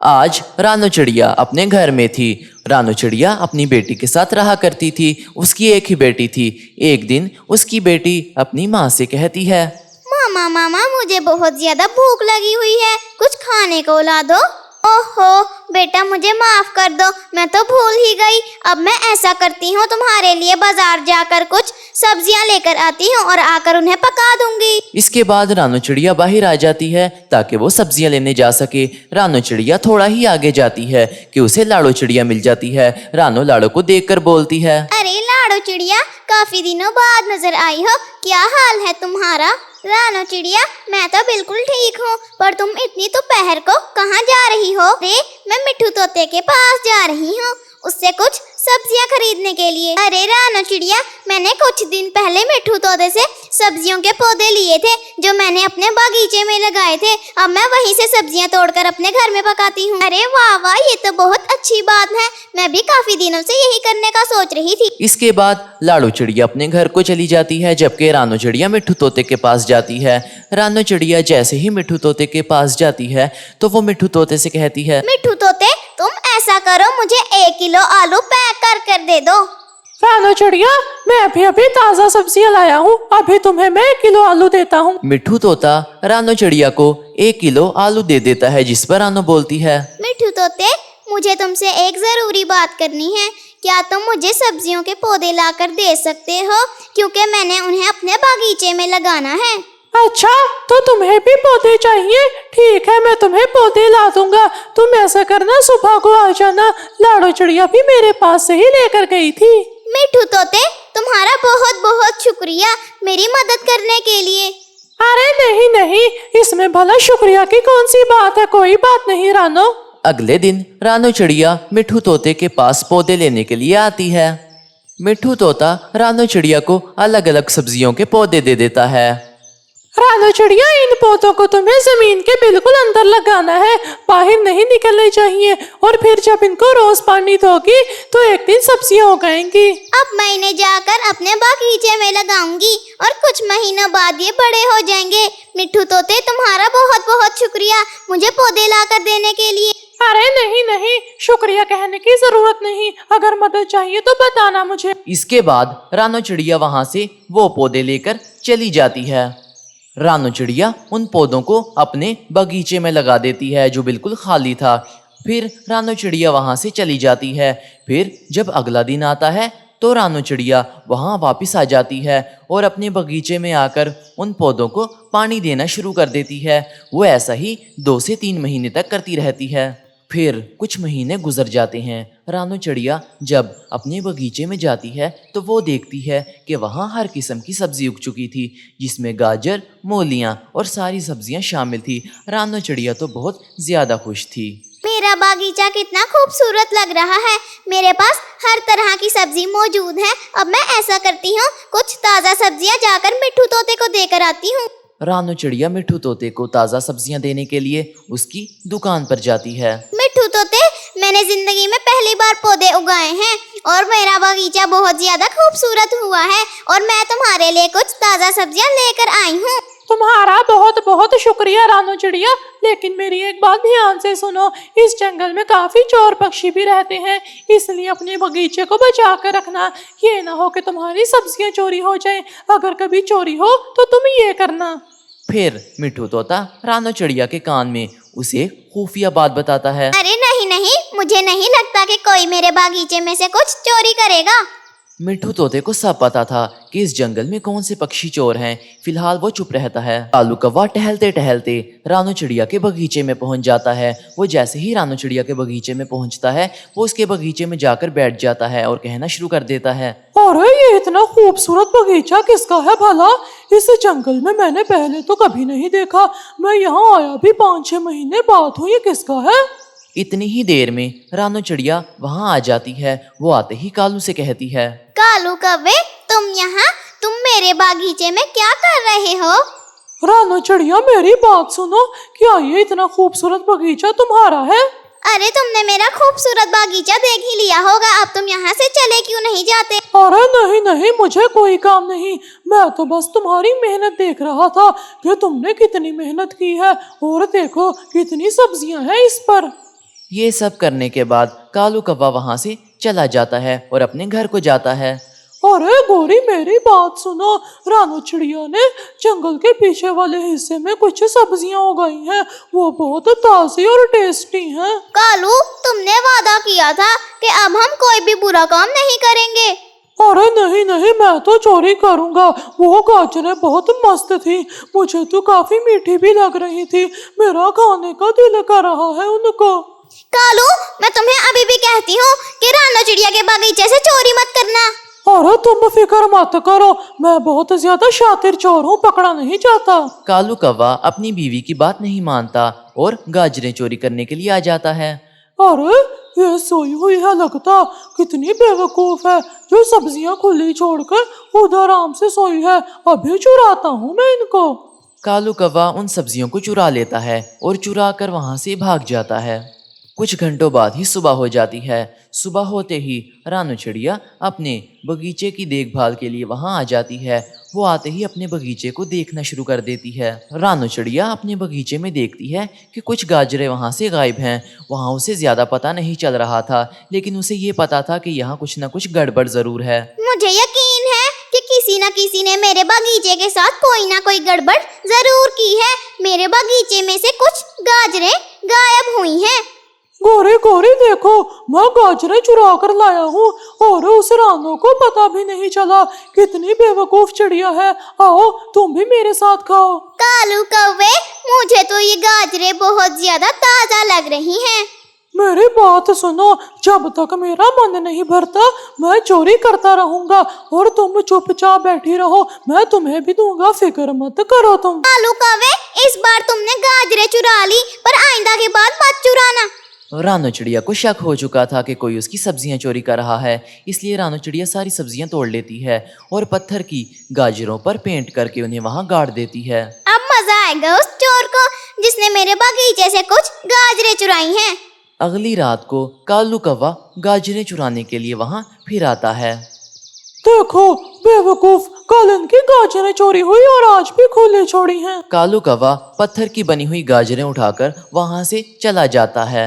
आज रानो चिड़िया अपने घर में थी। रानो चिड़िया अपनी बेटी के साथ रहा करती थी। उसकी एक ही बेटी थी। एक दिन उसकी बेटी अपनी माँ से कहती है, मामा मामा मुझे बहुत ज्यादा भूख लगी हुई है, कुछ खाने को ला दो। ओहो बेटा मुझे माफ कर दो, मैं तो भूल ही गई। अब मैं ऐसा करती हूँ, तुम्हारे लिए बाजार जाकर कुछ सब्जियाँ लेकर आती हूँ और आकर उन्हें पका दूंगी। इसके बाद रानो चिड़िया बाहर आ जाती है ताकि वो सब्जियां लेने जा सके। रानो चिड़िया थोड़ा ही आगे जाती है कि उसे लाड़ो चिड़िया मिल जाती है। रानो लाड़ो को देखकर बोलती है, अरे लाड़ो चिड़िया, काफी दिनों बाद नजर आई हो, क्या हाल है तुम्हारा? रानो चिड़िया, मैं तो बिल्कुल ठीक हूँ, पर तुम इतनी दोपहर को कहाँ जा रही हो? अरे मैं मिट्ठू तोते के पास जा रही हूँ, उससे कुछ सब्जियाँ खरीदने के लिए। अरे रानो चिड़िया, मैंने कुछ दिन पहले मिट्ठू तोते से सब्जियों के पौधे लिए थे जो मैंने अपने बागीचे में लगाए थे। अब मैं वहीं से सब्जियाँ तोड़कर अपने घर में पकाती हूँ। अरे वाह वाह, ये तो बहुत अच्छी बात है, मैं भी काफी दिनों से यही करने का सोच रही थी। इसके बाद लाड़ो चिड़िया अपने घर को चली जाती है, जबकि रानो चिड़िया मिट्ठू तोते के पास जाती है। रानो चिड़िया जैसे ही मिट्ठू तोते के पास जाती है तो वो मिट्ठू तोते से कहती है, मिट्ठू तोते, तुम ऐसा करो, मुझे 1 किलो आलू पैक कर दे दो। रानो चिड़िया, मैं अभी ताज़ा सब्जियां लाया हूँ, अभी तुम्हें मैं 1 किलो आलू देता हूँ। मिट्ठू तोता रानो चिड़िया को 1 किलो आलू दे देता है, जिस पर रानो बोलती है, मिट्ठू तोते, मुझे तुमसे एक जरूरी बात करनी है। क्या तुम मुझे सब्जियों के पौधे लाकर दे सकते हो? क्योंकि मैंने उन्हें अपने बागीचे में लगाना है। अच्छा, तो तुम्हें भी पौधे चाहिए? ठीक है, मैं तुम्हें पौधे ला दूंगा। तुम ऐसा करना, सुबह को आ जाना। लाड़ो चिड़िया भी मेरे पास से ही लेकर गई थी। मिट्ठू तोते, तुम्हारा बहुत बहुत शुक्रिया मेरी मदद करने के लिए। अरे नहीं नहीं, इसमें भला शुक्रिया की कौन सी बात है, कोई बात नहीं रानो। अगले दिन रानो चिड़िया मिट्ठू तोते के पास पौधे लेने के लिए आती है। मिट्ठू तोता रानो चिड़िया को अलग अलग सब्जियों के पौधे दे देता है। रानो चिड़िया, इन पौधों को तुम्हें जमीन के बिल्कुल अंदर लगाना है, बाहर नहीं निकलने चाहिए, और फिर जब इनको रोज पानी दोगी तो एक दिन सब्जियां उगाएंगी। अब मैं इन्हें जाकर अपने बागीचे में लगाऊंगी और कुछ महीनों बाद ये बड़े हो जाएंगे। मिट्ठू तोते, तुम्हारा बहुत बहुत शुक्रिया मुझे पौधे लाकर देने के लिए। अरे नहीं नहीं, शुक्रिया कहने की जरूरत नहीं, अगर मदद चाहिए तो बताना मुझे। इसके बाद रानो चिड़िया वहां से वो पौधे लेकर चली जाती है। रानो चिड़िया उन पौधों को अपने बगीचे में लगा देती है जो बिल्कुल खाली था। फिर रानो चिड़िया वहां से चली जाती है। फिर जब अगला दिन आता है तो रानो चिड़िया वहां वापस आ जाती है और अपने बगीचे में आकर उन पौधों को पानी देना शुरू कर देती है। वो ऐसा ही 2 से 3 महीने तक करती रहती है। फिर कुछ महीने गुजर जाते हैं। रानो चिड़िया जब अपने बगीचे में जाती है तो वो देखती है कि वहाँ हर किस्म की सब्जी उग चुकी थी, जिसमें गाजर, मूलियाँ और सारी सब्जियाँ शामिल थी। रानो चिड़िया तो बहुत ज़्यादा खुश थी। मेरा बागीचा कितना खूबसूरत लग रहा है, मेरे पास हर तरह की सब्जी मौजूद है। अब मैं ऐसा करती हूँ, कुछ ताज़ा सब्जियाँ जाकर मिट्ठू तोते को देकर आती हूँ। रानो चिड़िया मिट्ठू तोते को ताज़ा सब्जियां देने के लिए उसकी दुकान पर जाती है। मिट्ठू तोते, मैंने जिंदगी में पहली बार पौधे उगाए हैं और मेरा बगीचा बहुत ज्यादा खूबसूरत हुआ है और मैं तुम्हारे लिए कुछ ताज़ा सब्जियां लेकर आई हूँ। तुम्हारा बहुत बहुत शुक्रिया रानो चिड़िया, लेकिन मेरी एक बात ध्यान से सुनो, इस जंगल में काफी चोर पक्षी भी रहते हैं, इसलिए अपने बगीचे को बचा कर रखना। ये ना हो कि तुम्हारी सब्जियां चोरी हो जाएं। अगर कभी चोरी हो तो तुम ये करना। फिर मिट्ठू तोता रानो चिड़िया के कान में उसे खुफिया बात बताता है। अरे नहीं नहीं, मुझे नहीं लगता कि कोई मेरे बागीचे में से कुछ चोरी करेगा। मिट्ठू तोते को सब पता था कि इस जंगल में कौन से पक्षी चोर हैं। फिलहाल वो चुप रहता है। कालू कौवा टहलते टहलते रानो चिड़िया के बगीचे में पहुंच जाता है। वो जैसे ही रानो चिड़िया के बगीचे में पहुंचता है वो उसके बगीचे में जाकर बैठ जाता है और कहना शुरू कर देता है, अरे ये इतना खूबसूरत बगीचा किसका है भला? इस जंगल में मैंने पहले तो कभी नहीं देखा। मैं यहाँ आया भी 5-6 महीने बाद हूँ, ये किसका है? इतनी ही देर में रानो चिड़िया वहां आ जाती है। वो आते ही कालू से कहती है, कालू कौवे, तुम यहाँ, तुम मेरे बागीचे में क्या कर रहे हो? रानो चिड़िया, मेरी बात सुनो, क्या ये इतना खूबसूरत बगीचा तुम्हारा है? अरे तुमने मेरा खूबसूरत बागीचा देख ही लिया होगा, अब तुम यहाँ से चले क्यों नहीं जाते? अरे नहीं नहीं, मुझे कोई काम नहीं, मैं तो बस तुम्हारी मेहनत देख रहा था कि तुमने कितनी मेहनत की है, और देखो कितनी सब्जियां हैं इस पर। ये सब करने के बाद कालू कौवा वहां से चला जाता है और अपने घर को जाता है। अरे गोरी मेरी बात सुनो, रानू चिड़िया ने जंगल के पीछे वाले हिस्से में कुछ सब्जियां उगाई हैं, वो बहुत ताजी और टेस्टी हैं। कालू, तुमने वादा किया था कि अब हम कोई भी बुरा काम नहीं करेंगे। अरे नहीं नहीं, मैं तो चोरी करूंगा। वो गाजरें बहुत मस्त थी, मुझे तो काफी मीठी भी लग रही थी, मेरा खाने का दिल कर रहा है उनको। कालू, मैं तुम्हें अभी भी कहती हूँ कि रानू चिड़िया के बगीचे से चोरी मत करना। अरे तुम फिक्र मत करो, मैं बहुत ज्यादा शातिर चोर हूँ, पकड़ा नहीं जाता। कालू कौवा अपनी बीवी की बात नहीं मानता और गाजरें चोरी करने के लिए आ जाता है। अरे ये सोई हुई है लगता, कितनी बेवकूफ है जो सब्जियां खुली छोड़कर उधर आराम से सोई है। अभी चुराता हूँ मैं इनको। कालू कौवा उन सब्जियों को चुरा लेता है और चुरा कर वहां से भाग जाता है। कुछ घंटों बाद ही सुबह हो जाती है। सुबह होते ही रानू चिड़िया अपने बगीचे की देखभाल के लिए वहां आ जाती है। वो आते ही अपने बगीचे को देखना शुरू कर देती है। रानू चिड़िया अपने बगीचे में देखती है कि कुछ गाजरें वहां से गायब हैं। वहां उसे ज्यादा पता नहीं चल रहा था, लेकिन उसे ये पता था कि यहाँ कुछ न कुछ गड़बड़ जरूर है। मुझे यकीन है कि किसी न किसी ने मेरे बगीचे के साथ कोई ना कोई गड़बड़ जरूर की है। मेरे बगीचे में से कुछ गाजरें गायब हुई हैं। गोरी गोरी देखो, मैं गाजरें चुरा कर लाया हूँ और उस रानू को पता भी नहीं चला। कितनी बेवकूफ चिड़िया है, आओ तुम भी मेरे साथ खाओ। कालू कौवे, मुझे तो ये गाजरें बहुत ज्यादा ताजा लग रही हैं। मेरी बात सुनो, जब तक मेरा मन नहीं भरता मैं चोरी करता रहूंगा और तुम चुपचाप बैठी रहो, मैं तुम्हें भी दूंगा, फिक्र मत करो तुम। कालू कौवे, इस बार तुमने गाजरें चुरा ली, पर आइंदा के बाद मत चुराना। रानू चिड़िया को शक हो चुका था कि कोई उसकी सब्जियां चोरी कर रहा है, इसलिए रानू चिड़िया सारी सब्जियां तोड़ लेती है और पत्थर की गाजरों पर पेंट करके उन्हें वहां गाड़ देती है। अब मजा आएगा उस चोर को जिसने मेरे बगीचे से कुछ गाजरें चुराई हैं। अगली रात को कालू कौवा गाजरें चुराने के लिए वहां फिर आता है। देखो बेवकूफ, कल इनकी गाजरें चोरी हुई और आज भी खुली छोड़ी हैं। कालू कौवा पत्थर की बनी हुई गाजरें उठाकर वहां से चला जाता है।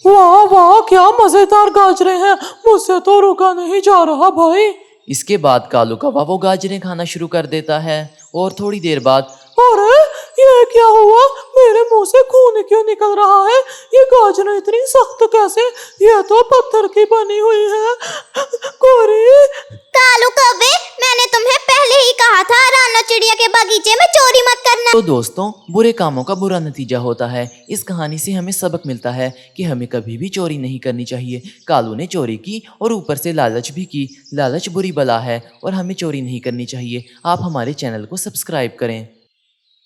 वाह वाह, क्या मजेदार गाजरें हैं, मुझसे तो रुका नहीं जा रहा भाई। इसके बाद कालू कौवा वो गाजरें खाना शुरू कर देता है और थोड़ी देर बाद अरे ये क्या हुआ, मेरे मुंह से खून क्यों निकल रहा है? ये गाजरें इतनी सख्त कैसे? ये तो पत्थर की बनी हुई है। गोरी, कालू कौवे, मैंने तुम्हें पहले ही कहा था रानू चिड़िया के बगीचे में चोरी मत करना। तो दोस्तों, बुरे कामों का बुरा नतीजा होता है। इस कहानी से हमें सबक मिलता है कि हमें कभी भी चोरी नहीं करनी चाहिए। कालू ने चोरी की और ऊपर से लालच भी की। लालच बुरी बला है और हमें चोरी नहीं करनी चाहिए। आप हमारे चैनल को सब्सक्राइब करें।